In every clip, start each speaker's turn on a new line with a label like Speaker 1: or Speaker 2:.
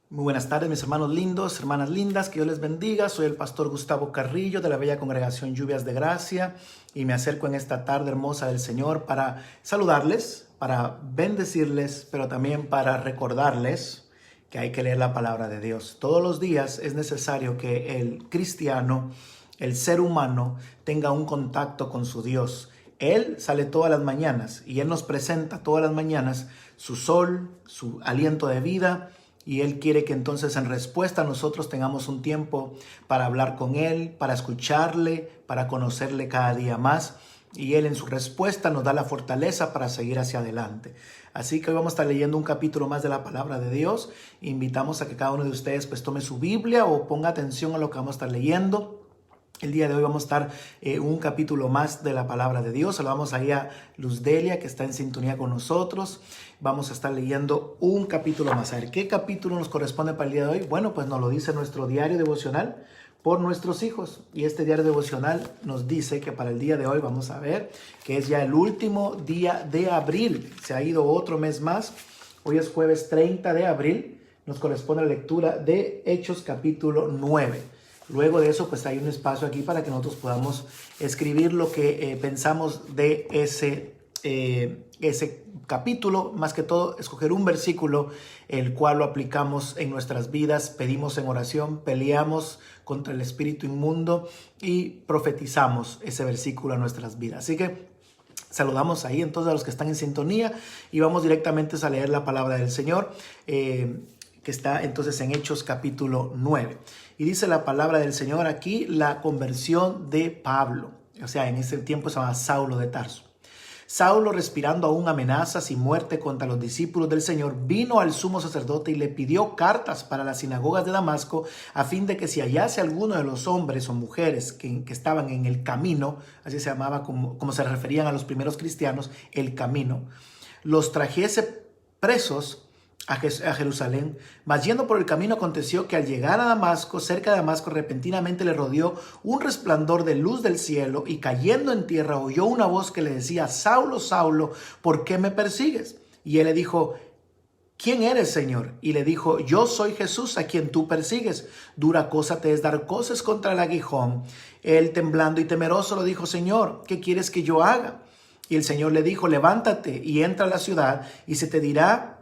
Speaker 1: Muy buenas tardes, mis hermanos lindos, hermanas lindas, que Dios les bendiga. Soy el pastor Gustavo Carrillo de la Bella Congregación Lluvias de Gracia y me acerco en esta tarde hermosa del Señor para saludarles, para bendecirles, pero también para recordarles que hay que leer la palabra de Dios. Todos los días es necesario que el cristiano, el ser humano, tenga un contacto con su Dios. Él sale todas las mañanas y Él nos presenta todas las mañanas su sol, su aliento de vida. Y Él quiere que entonces en respuesta nosotros tengamos un tiempo para hablar con Él, para escucharle, para conocerle cada día más. Y Él en su respuesta nos da la fortaleza para seguir hacia adelante. Así que hoy vamos a estar leyendo un capítulo más de la palabra de Dios. Invitamos a que cada uno de ustedes pues tome su Biblia o ponga atención a lo que vamos a estar leyendo. El día de hoy vamos a estar un capítulo más de la palabra de Dios. Saludamos ahí a Luz Delia, que está en sintonía con nosotros. Vamos a estar leyendo un capítulo más. A ver, ¿qué capítulo nos corresponde para el día de hoy? Bueno, pues nos lo dice nuestro diario devocional por nuestros hijos. Y este diario devocional nos dice que para el día de hoy vamos a ver que es ya el último día de abril. Se ha ido otro mes más. Hoy es jueves 30 de abril. Nos corresponde la lectura de Hechos capítulo 9. Luego de eso, pues hay un espacio aquí para que nosotros podamos escribir lo que pensamos de ese capítulo. Más que todo, escoger un versículo, el cual lo aplicamos en nuestras vidas, pedimos en oración, peleamos contra el espíritu inmundo y profetizamos ese versículo a nuestras vidas. Así que saludamos ahí entonces a los que están en sintonía y vamos directamente a leer la palabra del Señor, que está entonces en Hechos capítulo 9. Y dice la palabra del Señor aquí, la conversión de Pablo. O sea, en ese tiempo se llama Saulo de Tarso. Saulo, respirando aún amenazas y muerte contra los discípulos del Señor, vino al sumo sacerdote y le pidió cartas para las sinagogas de Damasco, a fin de que si hallase alguno de los hombres o mujeres que estaban en el camino, así se llamaba como se referían a los primeros cristianos, el camino, los trajese presos a Jerusalén. Mas yendo por el camino aconteció que al llegar a Damasco, cerca de Damasco, repentinamente le rodeó un resplandor de luz del cielo, y cayendo en tierra oyó una voz que le decía: Saulo, Saulo, ¿por qué me persigues? Y él le dijo: ¿quién eres, Señor? Y le dijo: yo soy Jesús, a quien tú persigues. Dura cosa te es dar coces contra el aguijón. Él, temblando y temeroso, le dijo: Señor, ¿qué quieres que yo haga? Y el Señor le dijo: levántate y entra a la ciudad, y se te dirá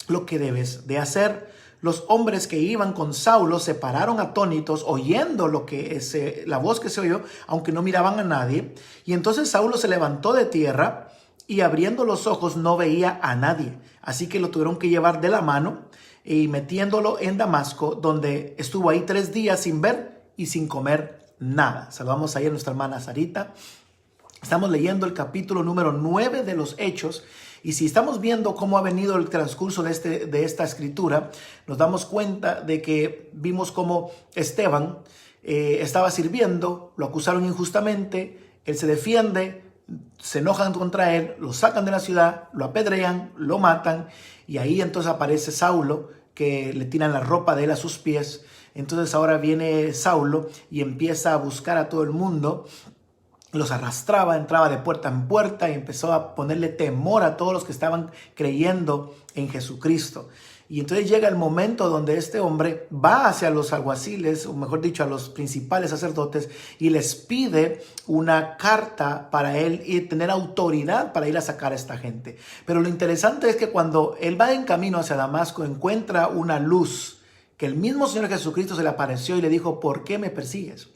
Speaker 1: lo que debes de hacer. Los hombres que iban con Saulo se pararon atónitos, oyendo la voz que se oyó, aunque no miraban a nadie. Y entonces Saulo se levantó de tierra y, abriendo los ojos, no veía a nadie. Así que lo tuvieron que llevar de la mano y metiéndolo en Damasco, donde estuvo ahí 3 días sin ver y sin comer nada. Saludamos ahí a nuestra hermana Sarita. Estamos leyendo el capítulo número 9 de los Hechos. Y si estamos viendo cómo ha venido el transcurso de esta escritura, nos damos cuenta de que vimos cómo Esteban estaba sirviendo, lo acusaron injustamente, él se defiende, se enojan contra él, lo sacan de la ciudad, lo apedrean, lo matan, y ahí entonces aparece Saulo, que le tiran la ropa de él a sus pies. Entonces ahora viene Saulo y empieza a buscar a todo el mundo. Los arrastraba, entraba de puerta en puerta y empezó a ponerle temor a todos los que estaban creyendo en Jesucristo. Y entonces llega el momento donde este hombre va hacia los alguaciles, o mejor dicho, a los principales sacerdotes, y les pide una carta para él y tener autoridad para ir a sacar a esta gente. Pero lo interesante es que cuando él va en camino hacia Damasco, encuentra una luz que el mismo Señor Jesucristo se le apareció y le dijo: ¿por qué me persigues?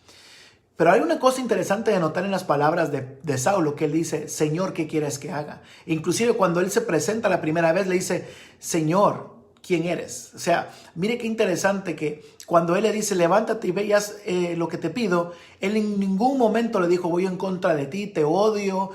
Speaker 1: Pero hay una cosa interesante de notar en las palabras de Saulo, que él dice: Señor, ¿qué quieres que haga? Inclusive cuando él se presenta la primera vez, le dice: Señor, ¿quién eres? O sea, mire qué interesante que cuando él le dice: levántate y veas lo que te pido, él en ningún momento le dijo: voy en contra de ti, te odio,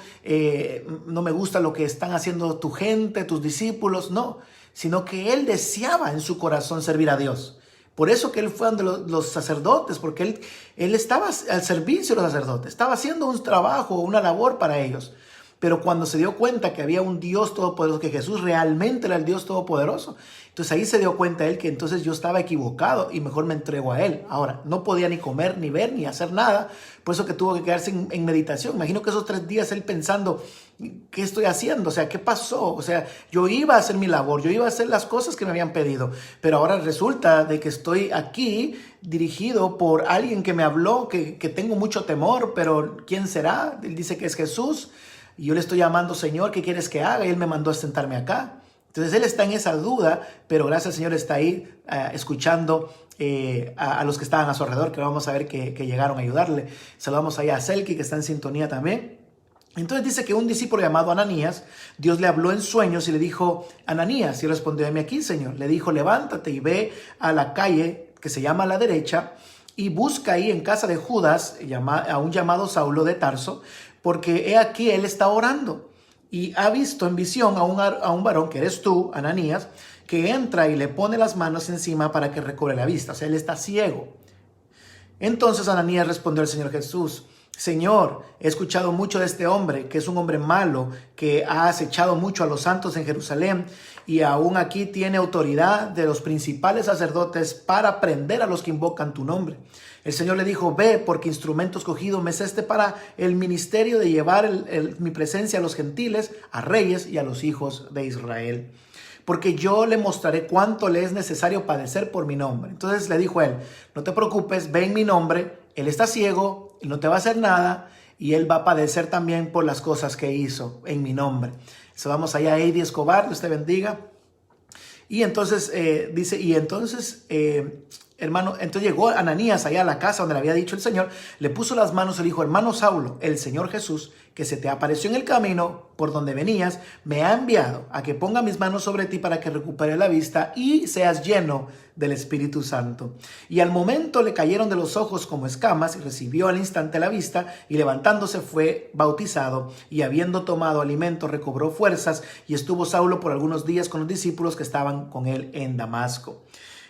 Speaker 1: no me gusta lo que están haciendo tu gente, tus discípulos. No, sino que él deseaba en su corazón servir a Dios. Por eso que él fue ante los sacerdotes, porque él estaba al servicio de los sacerdotes, estaba haciendo un trabajo, una labor para ellos. Pero cuando se dio cuenta que había un Dios todopoderoso, que Jesús realmente era el Dios todopoderoso, entonces ahí se dio cuenta él que entonces yo estaba equivocado y mejor me entrego a él. Ahora, no podía ni comer, ni ver, ni hacer nada, por eso que tuvo que quedarse en meditación. Imagino que esos 3 días él pensando: ¿qué estoy haciendo? O sea, ¿qué pasó? O sea, yo iba a hacer mi labor, yo iba a hacer las cosas que me habían pedido, pero ahora resulta de que estoy aquí dirigido por alguien que me habló, que tengo mucho temor, pero ¿quién será? Él dice que es Jesús, y yo le estoy llamando, Señor, ¿qué quieres que haga? Y Él me mandó a sentarme acá. Entonces Él está en esa duda, pero gracias al Señor está ahí escuchando a los que estaban a su alrededor, que vamos a ver que llegaron a ayudarle. Saludamos ahí a Selki, que está en sintonía también. Entonces dice que un discípulo llamado Ananías, Dios le habló en sueños y le dijo, Ananías, y respondió, heme aquí, Señor. Le dijo, levántate y ve a la calle que se llama a la derecha y busca ahí en casa de Judas a un llamado Saulo de Tarso, porque he aquí él está orando y ha visto en visión a un varón, que eres tú, Ananías, que entra y le pone las manos encima para que recobre la vista. O sea, él está ciego. Entonces Ananías respondió al Señor Jesús, Señor, he escuchado mucho de este hombre, que es un hombre malo, que ha acechado mucho a los santos en Jerusalén y aún aquí tiene autoridad de los principales sacerdotes para prender a los que invocan tu nombre. El Señor le dijo, ve, porque instrumento escogido me es este para el ministerio de llevar mi presencia a los gentiles, a reyes y a los hijos de Israel. Porque yo le mostraré cuánto le es necesario padecer por mi nombre. Entonces le dijo él, no te preocupes, ve en mi nombre, él está ciego, él no te va a hacer nada y él va a padecer también por las cosas que hizo en mi nombre. So, vamos allá a Eddie Escobar, Dios te bendiga. Y entonces hermano, entonces llegó Ananías allá a la casa donde le había dicho el Señor, le puso las manos y le dijo, hermano Saulo, el Señor Jesús, que se te apareció en el camino por donde venías, me ha enviado a que ponga mis manos sobre ti para que recupere la vista y seas lleno del Espíritu Santo. Y al momento le cayeron de los ojos como escamas y recibió al instante la vista y levantándose fue bautizado y habiendo tomado alimento recobró fuerzas y estuvo Saulo por algunos días con los discípulos que estaban con él en Damasco.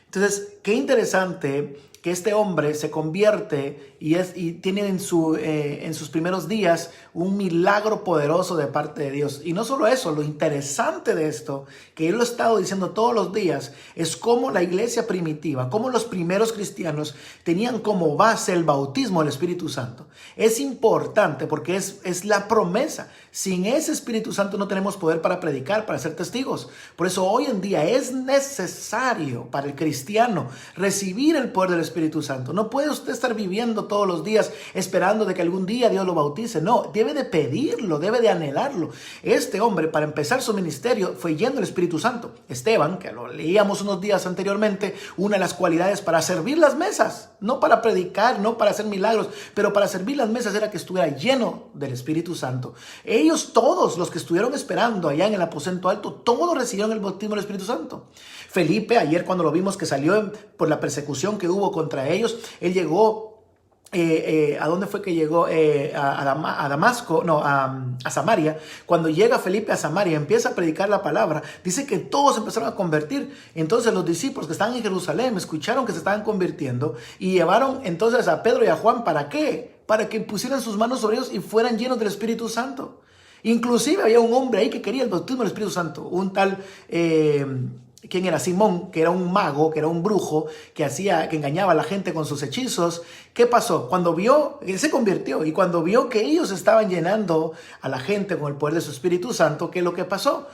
Speaker 1: Entonces, qué interesante que este hombre se convierte y tiene en sus primeros días un milagro poderoso de parte de Dios. Y no solo eso, lo interesante de esto, que él lo ha estado diciendo todos los días, es cómo la iglesia primitiva, cómo los primeros cristianos tenían como base el bautismo del Espíritu Santo. Es importante porque es la promesa. Sin ese Espíritu Santo no tenemos poder para predicar, para ser testigos. Por eso hoy en día es necesario para el cristiano recibir el poder del Espíritu Santo. No puede usted estar viviendo todos los días esperando de que algún día Dios lo bautice. No, debe de pedirlo, debe de anhelarlo. Este hombre, para empezar su ministerio, fue lleno del Espíritu Santo. Esteban, que lo leíamos unos días anteriormente, una de las cualidades para servir las mesas, no para predicar, no para hacer milagros, pero para servir las mesas era que estuviera lleno del Espíritu Santo. Ellos todos, los que estuvieron esperando allá en el aposento alto, todos recibieron el bautismo del Espíritu Santo. Felipe, ayer cuando lo vimos que salió por la persecución que hubo contra ellos, él llegó, ¿a dónde fue que llegó? A Damasco, no, a Samaria. Cuando llega Felipe a Samaria, empieza a predicar la palabra, dice que todos empezaron a convertir. Entonces los discípulos que estaban en Jerusalén escucharon que se estaban convirtiendo y llevaron entonces a Pedro y a Juan, ¿para qué? Para que pusieran sus manos sobre ellos y fueran llenos del Espíritu Santo. Inclusive había un hombre ahí que quería el bautismo del Espíritu Santo, un tal... ¿quién era? Simón, que era un mago, que era un brujo, que engañaba a la gente con sus hechizos. ¿Qué pasó? Cuando vio, él se convirtió, y cuando vio que ellos estaban llenando a la gente con el poder de su Espíritu Santo, ¿qué es lo que pasó?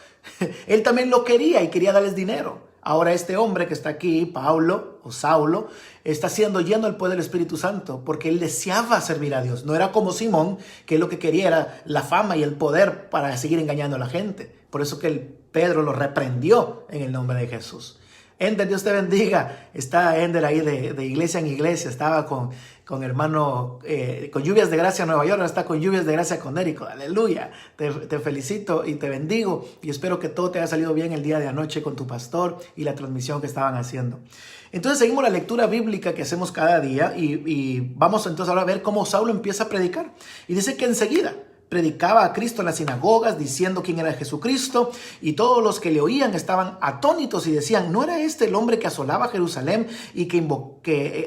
Speaker 1: Él también lo quería y quería darles dinero. Ahora este hombre que está aquí, Pablo o Saulo, está siendo lleno del poder del Espíritu Santo porque él deseaba servir a Dios. No era como Simón, que lo que quería era la fama y el poder para seguir engañando a la gente. Por eso que Pedro lo reprendió en el nombre de Jesús. Ender, Dios te bendiga. Está Ender ahí de iglesia en iglesia. Estaba con hermano, con Lluvias de Gracia Nueva York. Ahora está con Lluvias de Gracia Connecticut. Aleluya. Te felicito y te bendigo. Y espero que todo te haya salido bien el día de anoche con tu pastor y la transmisión que estaban haciendo. Entonces seguimos la lectura bíblica que hacemos cada día. Y vamos entonces ahora a ver cómo Saulo empieza a predicar. Y dice que enseguida predicaba a Cristo en las sinagogas diciendo quién era Jesucristo y todos los que le oían estaban atónitos y decían, ¿no era este el hombre que asolaba Jerusalén y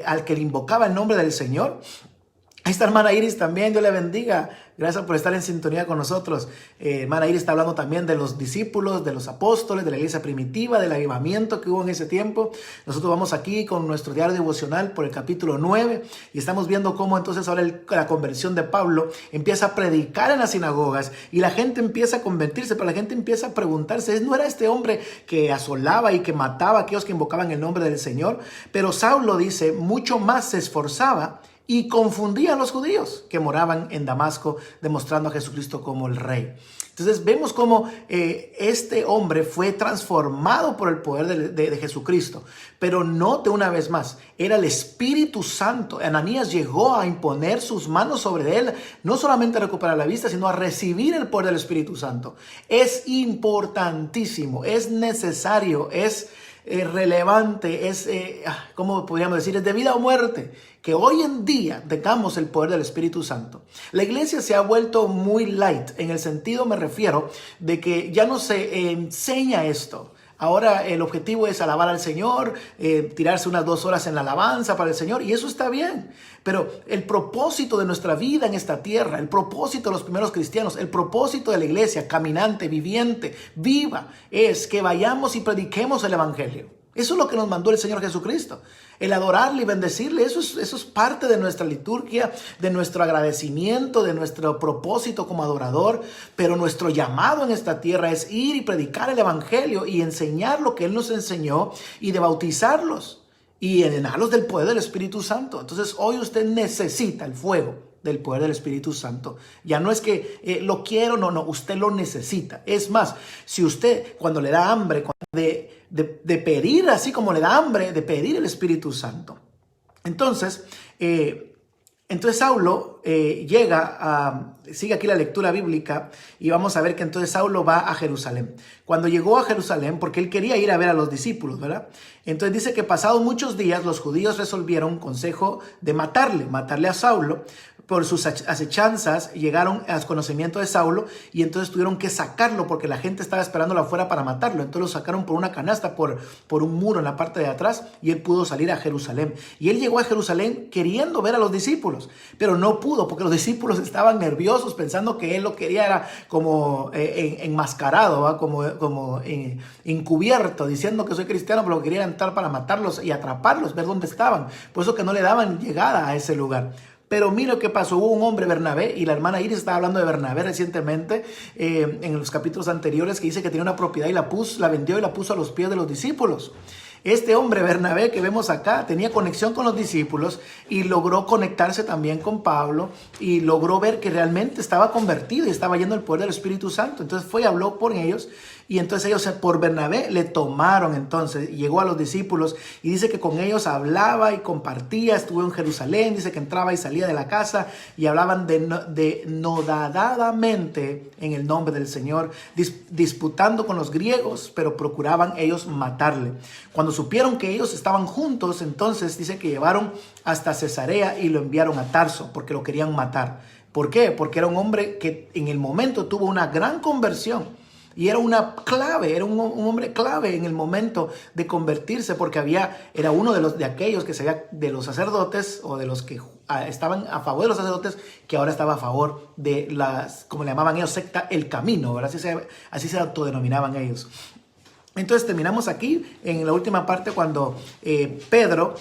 Speaker 1: al que le invocaba el nombre del Señor? Ahí está hermana Iris también, Dios le bendiga. Gracias por estar en sintonía con nosotros. Hermana Iris está hablando también de los discípulos, de los apóstoles, de la iglesia primitiva, del avivamiento que hubo en ese tiempo. Nosotros vamos aquí con nuestro diario devocional por el capítulo 9 y estamos viendo cómo entonces ahora la conversión de Pablo empieza a predicar en las sinagogas y la gente empieza a convertirse, pero la gente empieza a preguntarse, ¿no era este hombre que asolaba y que mataba a aquellos que invocaban el nombre del Señor? Pero Saulo dice, mucho más se esforzaba y confundía a los judíos que moraban en Damasco, demostrando a Jesucristo como el rey. Entonces vemos cómo este hombre fue transformado por el poder de Jesucristo. Pero note una vez más, era el Espíritu Santo. Ananías llegó a imponer sus manos sobre él, no solamente a recuperar la vista, sino a recibir el poder del Espíritu Santo. Es importantísimo, es necesario, es relevante, es, ¿cómo podríamos decir? Es de vida o muerte que hoy en día tengamos el poder del Espíritu Santo. La iglesia se ha vuelto muy light, en el sentido, me refiero, de que ya no se enseña esto. Ahora el objetivo es alabar al Señor, tirarse unas 2 horas en la alabanza para el Señor, y eso está bien. Pero el propósito de nuestra vida en esta tierra, el propósito de los primeros cristianos, el propósito de la iglesia caminante, viviente, viva, es que vayamos y prediquemos el Evangelio. Eso es lo que nos mandó el Señor Jesucristo. El adorarle y bendecirle, eso es parte de nuestra liturgia, de nuestro agradecimiento, de nuestro propósito como adorador. Pero nuestro llamado en esta tierra es ir y predicar el Evangelio y enseñar lo que Él nos enseñó y de bautizarlos y llenarlos del poder del Espíritu Santo. Entonces hoy usted necesita el fuego del poder del Espíritu Santo. Ya no es que lo quiero, no, usted lo necesita. Es más, si usted cuando le da hambre, de pedir, así como le da hambre, de pedir el Espíritu Santo. Entonces Saulo sigue aquí la lectura bíblica y vamos a ver que entonces Saulo va a Jerusalén. Cuando llegó a Jerusalén, porque él quería ir a ver a los discípulos, ¿verdad? Entonces dice que pasados muchos días los judíos resolvieron consejo de matarle a Saulo. Por sus acechanzas llegaron al conocimiento de Saulo y entonces tuvieron que sacarlo porque la gente estaba esperándolo afuera para matarlo. Entonces lo sacaron por una canasta, por un muro en la parte de atrás, y él pudo salir a Jerusalén. Y él llegó a Jerusalén queriendo ver a los discípulos, pero no pudo porque los discípulos estaban nerviosos pensando que él lo quería era como enmascarado, ¿va? como encubierto, diciendo que soy cristiano, pero quería entrar para matarlos y atraparlos, ver dónde estaban. Por eso que no le daban llegada a ese lugar. Pero mira lo que pasó, hubo un hombre, Bernabé, y la hermana Iris estaba hablando de Bernabé recientemente en los capítulos anteriores, que dice que tenía una propiedad y la vendió y la puso a los pies de los discípulos. Este hombre, Bernabé, que vemos acá, tenía conexión con los discípulos y logró conectarse también con Pablo y logró ver que realmente estaba convertido y estaba yendo el poder del Espíritu Santo. Entonces fue y habló por ellos y entonces ellos por Bernabé le tomaron entonces, llegó a los discípulos y dice que con ellos hablaba y compartía, estuvo en Jerusalén, dice que entraba y salía de la casa y hablaban denodadamente en el nombre del Señor, disputando con los griegos, pero procuraban ellos matarle. Cuando supieron que ellos estaban juntos, entonces dice que llevaron hasta Cesarea y lo enviaron a Tarso porque lo querían matar. ¿Por qué? Porque era un hombre que en el momento tuvo una gran conversión y era una clave, era un hombre clave en el momento de convertirse porque era uno de aquellos que de los sacerdotes o de los que estaban a favor de los sacerdotes, que ahora estaba a favor de como le llamaban ellos, secta El Camino, ¿verdad? Así se autodenominaban ellos. Entonces terminamos aquí en la última parte cuando Pedro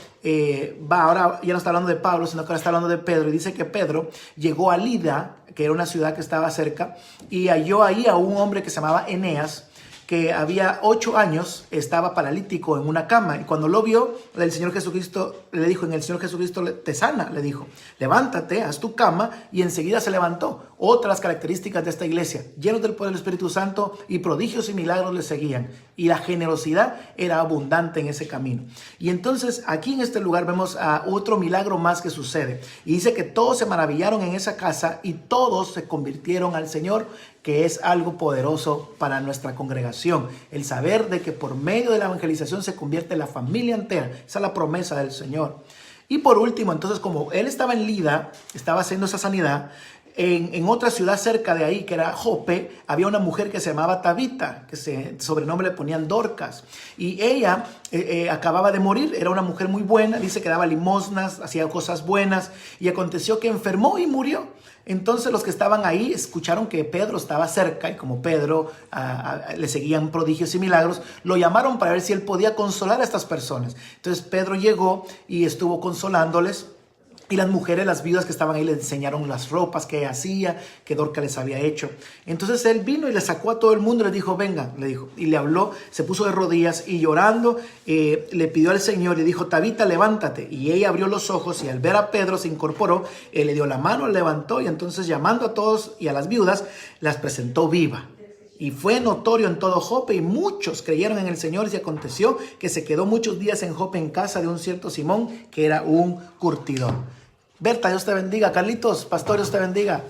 Speaker 1: ahora ya no está hablando de Pablo, sino que ahora está hablando de Pedro, y dice que Pedro llegó a Lida, que era una ciudad que estaba cerca, y halló ahí a un hombre que se llamaba Eneas, que había 8 años, estaba paralítico en una cama, y cuando lo vio, el Señor Jesucristo le dijo, en el Señor Jesucristo te sana, le dijo, levántate, haz tu cama, y enseguida se levantó. Otras características de esta iglesia, llenos del poder del Espíritu Santo, y prodigios y milagros le seguían, y la generosidad era abundante en ese camino. Y entonces aquí en este lugar vemos a otro milagro más que sucede, y dice que todos se maravillaron en esa casa, y todos se convirtieron al Señor, que es algo poderoso para nuestra congregación. El saber de que por medio de la evangelización se convierte la familia entera. Esa es la promesa del Señor. Y por último, entonces, como él estaba en Lida, estaba haciendo esa sanidad, en otra ciudad cerca de ahí, que era Jope, había una mujer que se llamaba Tabita, que sobrenombre le ponían Dorcas. Y ella acababa de morir, era una mujer muy buena, dice que daba limosnas, hacía cosas buenas, y aconteció que enfermó y murió. Entonces los que estaban ahí escucharon que Pedro estaba cerca, y como Pedro le seguían prodigios y milagros, lo llamaron para ver si él podía consolar a estas personas. Entonces Pedro llegó y estuvo consolándoles. Y las mujeres, las viudas que estaban ahí, le enseñaron las ropas que ella hacía, que Dorcas les había hecho. Entonces él vino y le sacó a todo el mundo y le dijo, venga, le dijo. Y le habló, se puso de rodillas y llorando le pidió al Señor y dijo, Tabita, levántate. Y ella abrió los ojos y al ver a Pedro se incorporó, le dio la mano, levantó y entonces llamando a todos y a las viudas, las presentó viva. Y fue notorio en todo Jope y muchos creyeron en el Señor y se aconteció que se quedó muchos días en Jope en casa de un cierto Simón que era un curtidor. Berta, Dios te bendiga. Carlitos, pastor, Dios te bendiga.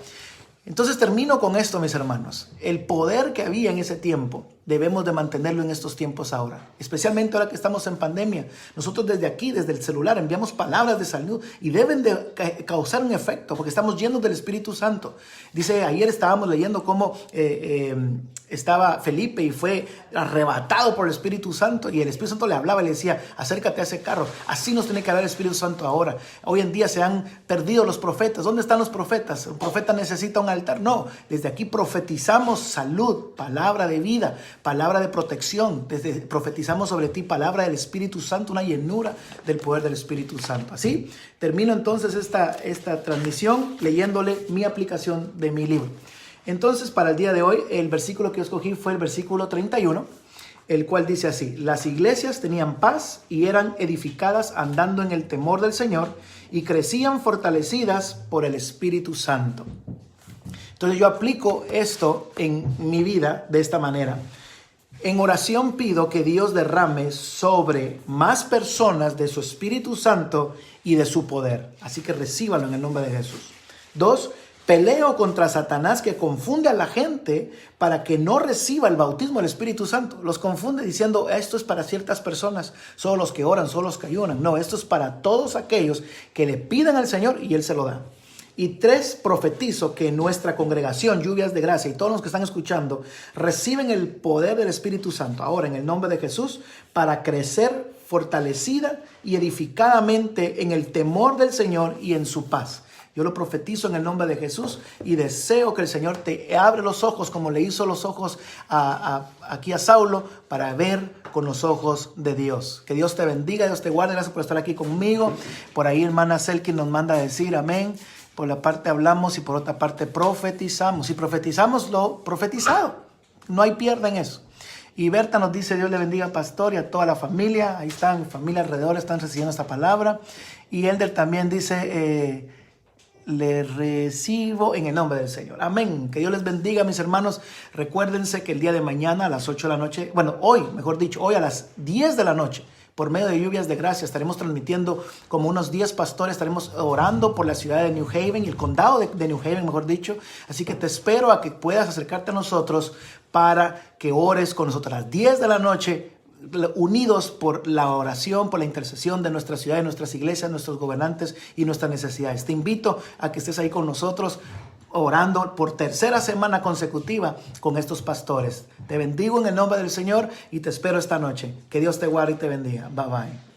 Speaker 1: Entonces termino con esto, mis hermanos. El poder que había en ese tiempo debemos de mantenerlo en estos tiempos ahora, especialmente ahora que estamos en pandemia. Nosotros desde aquí, desde el celular, enviamos palabras de salud y deben de causar un efecto porque estamos llenos del Espíritu Santo. Dice, ayer estábamos leyendo cómo estaba Felipe y fue arrebatado por el Espíritu Santo y el Espíritu Santo le hablaba y le decía, acércate a ese carro. Así nos tiene que hablar el Espíritu Santo ahora. Hoy en día se han perdido los profetas. ¿Dónde están los profetas? ¿Un profeta necesita un altar? No, desde aquí profetizamos salud, palabra de vida, palabra de protección. Profetizamos sobre ti palabra del Espíritu Santo, una llenura del poder del Espíritu Santo. Así termino entonces esta transmisión leyéndole mi aplicación de mi libro. Entonces, para el día de hoy, el versículo que yo escogí fue el versículo 31, el cual dice así: las iglesias tenían paz y eran edificadas andando en el temor del Señor y crecían fortalecidas por el Espíritu Santo. Entonces yo aplico esto en mi vida de esta manera. En oración pido que Dios derrame sobre más personas de su Espíritu Santo y de su poder. Así que recíbalo en el nombre de Jesús. 2. Peleo contra Satanás que confunde a la gente para que no reciba el bautismo del Espíritu Santo. Los confunde diciendo esto es para ciertas personas, solo los que oran, solo los que ayunan. No, esto es para todos aquellos que le pidan al Señor y Él se lo da. Y 3, profetizo que nuestra congregación, Lluvias de Gracia, y todos los que están escuchando, reciben el poder del Espíritu Santo ahora en el nombre de Jesús para crecer fortalecida y edificadamente en el temor del Señor y en su paz. Yo lo profetizo en el nombre de Jesús y deseo que el Señor te abre los ojos como le hizo los ojos aquí a Saulo para ver con los ojos de Dios. Que Dios te bendiga, Dios te guarde. Gracias por estar aquí conmigo. Por ahí hermana Selkin nos manda a decir amén. Por la parte hablamos y por otra parte profetizamos. Si profetizamos lo profetizado, no hay pierde en eso. Y Berta nos dice, Dios le bendiga al pastor y a toda la familia. Ahí están, familia alrededor, están recibiendo esta palabra. Y Elder también dice, le recibo en el nombre del Señor. Amén. Que Dios les bendiga, mis hermanos. Recuérdense que el día de mañana a las 8 de la noche, bueno, hoy, mejor dicho, hoy a las 10 de la noche, por medio de Lluvias de Gracia, estaremos transmitiendo como unos 10 pastores, estaremos orando por la ciudad de New Haven y el condado de New Haven, mejor dicho. Así que te espero a que puedas acercarte a nosotros para que ores con nosotros a las 10 de la noche, unidos por la oración, por la intercesión de nuestra ciudad, de nuestras iglesias, nuestros gobernantes y nuestras necesidades. Te invito a que estés ahí con nosotros orando por tercera semana consecutiva con estos pastores. Te bendigo en el nombre del Señor y te espero esta noche. Que Dios te guarde y te bendiga. Bye bye.